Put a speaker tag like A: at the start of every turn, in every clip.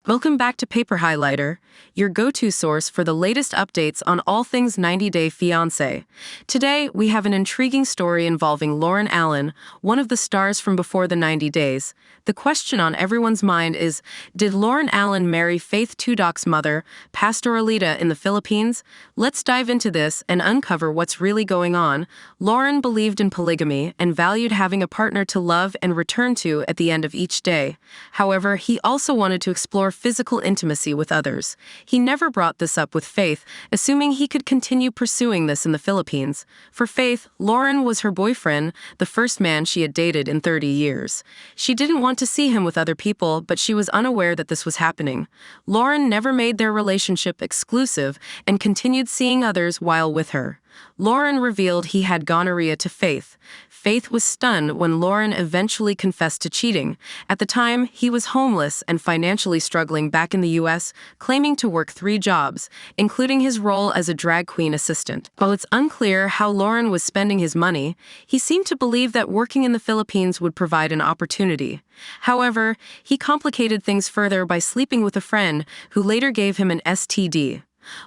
A: Welcome back to Paper Highlighter, your go-to source for the latest updates on all things 90 Day Fiancé. Today, we have an intriguing story involving Loren Allen, one of the stars from before the 90 Days. The question on everyone's mind is, did Loren Allen marry Faith Tudok's mother, Pastoralita, in the Philippines? Let's dive into this and uncover what's really going on. Loren believed in polygamy and valued having a partner to love and return to at the end of each day. However, he also wanted to explore physical intimacy with others. He never brought this up with Faith, assuming he could continue pursuing this in the Philippines. For Faith, Loren was her boyfriend, the first man she had dated in 30 years. She didn't want to see him with other people, but she was unaware that this was happening. Loren never made their relationship exclusive and continued seeing others while with her. Loren revealed he had gonorrhea to Faith. Faith was stunned when Loren eventually confessed to cheating. At the time, he was homeless and financially struggling back in the U.S., claiming to work 3 jobs, including his role as a drag queen assistant. While it's unclear how Loren was spending his money, he seemed to believe that working in the Philippines would provide an opportunity. However, he complicated things further by sleeping with a friend who later gave him an STD.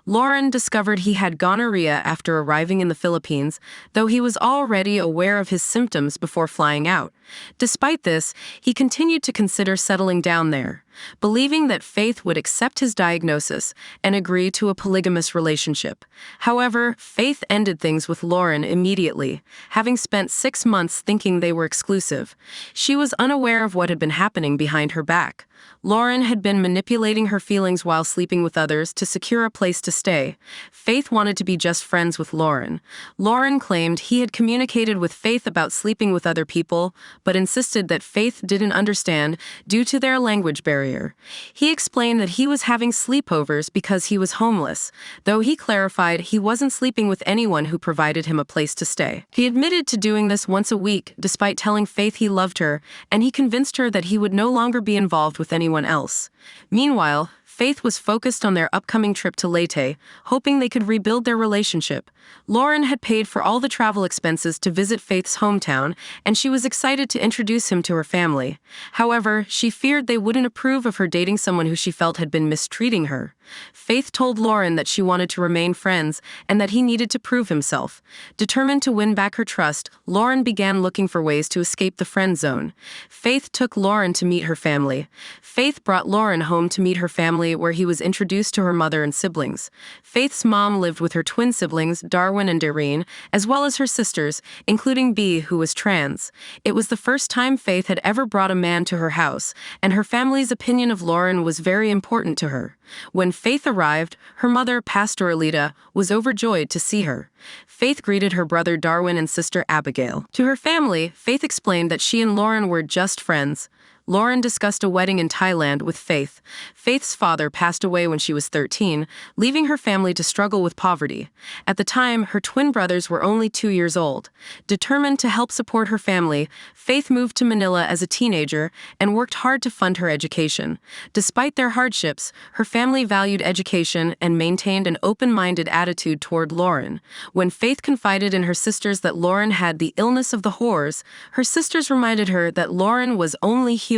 A: Loren discovered he had gonorrhea after arriving in the Philippines, though he was already aware of his symptoms before flying out. Despite this, he continued to consider settling down there, believing that Faith would accept his diagnosis and agree to a polygamous relationship. However, Faith ended things with Loren immediately, having spent 6 months thinking they were exclusive. She was unaware of what had been happening behind her back. Loren had been manipulating her feelings while sleeping with others to secure a place to stay. Faith wanted to be just friends with Loren. Loren claimed he had communicated with Faith about sleeping with other people, but insisted that Faith didn't understand due to their language barrier. He explained that he was having sleepovers because he was homeless, though he clarified he wasn't sleeping with anyone who provided him a place to stay. He admitted to doing this once a week, despite telling Faith he loved her, and he convinced her that he would no longer be involved with anyone else. Meanwhile, Faith was focused on their upcoming trip to Leyte, hoping they could rebuild their relationship. Loren had paid for all the travel expenses to visit Faith's hometown, and she was excited to introduce him to her family. However, she feared they wouldn't approve of her dating someone who she felt had been mistreating her. Faith told Loren that she wanted to remain friends and that he needed to prove himself. Determined to win back her trust, Loren began looking for ways to escape the friend zone. Faith took Loren to meet her family. Faith brought Loren home to meet her family, where he was introduced to her mother and siblings. Faith's mom lived with her twin siblings, Darwin and Doreen, as well as her sisters, including Bea, who was trans. It was the first time Faith had ever brought a man to her house, and her family's opinion of Loren was very important to her. When Faith arrived, her mother, Pastoralita, was overjoyed to see her. Faith greeted her brother Darwin and sister Abigail. To her family, Faith explained that she and Loren were just friends. Loren discussed a wedding in Thailand with Faith. Faith's father passed away when she was 13, leaving her family to struggle with poverty. At the time, her twin brothers were only 2 years old. Determined to help support her family, Faith moved to Manila as a teenager and worked hard to fund her education. Despite their hardships, her family valued education and maintained an open-minded attitude toward Loren. When Faith confided in her sisters that Loren had the illness of the whores, her sisters reminded her that Loren was only human.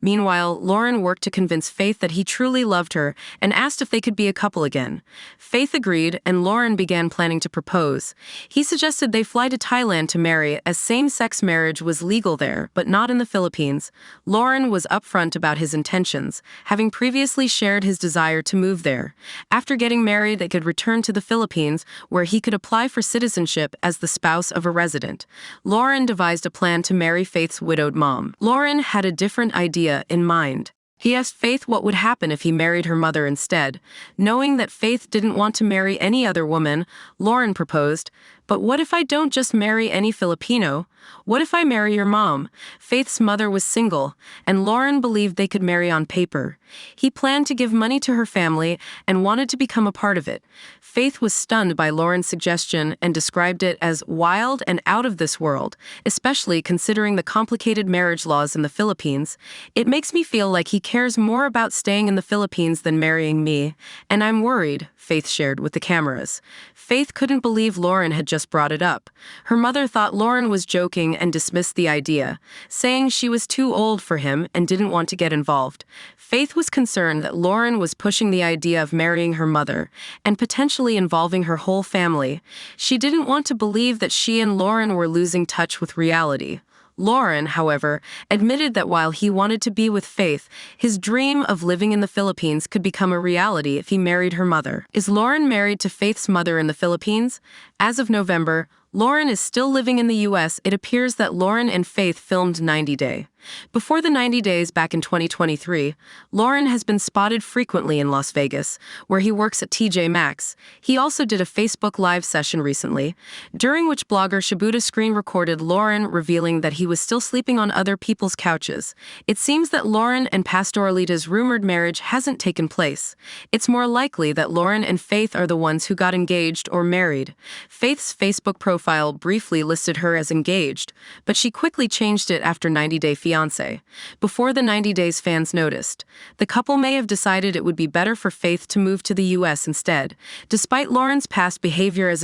A: Meanwhile, Loren worked to convince Faith that he truly loved her and asked if they could be a couple again. Faith agreed, and Loren began planning to propose. He suggested they fly to Thailand to marry, as same-sex marriage was legal there, but not in the Philippines. Loren was upfront about his intentions, having previously shared his desire to move there. After getting married, they could return to the Philippines, where he could apply for citizenship as the spouse of a resident. Loren devised a plan to marry Faith's widowed mom. Loren had a different idea in mind. He asked Faith what would happen if he married her mother instead. Knowing that Faith didn't want to marry any other woman, Loren proposed, "But what if I don't just marry any Filipino? What if I marry your mom?" Faith's mother was single, and Loren believed they could marry on paper. He planned to give money to her family and wanted to become a part of it. Faith was stunned by Loren's suggestion and described it as wild and out of this world, especially considering the complicated marriage laws in the Philippines. "It makes me feel like he cares more about staying in the Philippines than marrying me, and I'm worried," Faith shared with the cameras. Faith couldn't believe Loren had just brought it up. Her mother thought Loren was joking and dismissed the idea, saying she was too old for him and didn't want to get involved. Faith was concerned that Loren was pushing the idea of marrying her mother and potentially involving her whole family. She didn't want to believe that she and Loren were losing touch with reality. Loren, however, admitted that while he wanted to be with Faith, his dream of living in the Philippines could become a reality if he married her mother. Is Loren married to Faith's mother in the Philippines? As of November, Loren is still living in the U.S. It appears that Loren and Faith filmed 90 Day. Before the 90 days back in 2023, Loren has been spotted frequently in Las Vegas, where he works at TJ Maxx. He also did a Facebook Live session recently, during which blogger Shibuda screen recorded Loren revealing that he was still sleeping on other people's couches. It seems that Loren and Pastoralita's rumored marriage hasn't taken place. It's more likely that Loren and Faith are the ones who got engaged or married. Faith's Facebook profile briefly listed her as engaged, but she quickly changed it after 90 Day Fiancé. Before the 90 days, fans noticed. The couple may have decided it would be better for Faith to move to the U.S. instead. Despite Loren's past behavior as a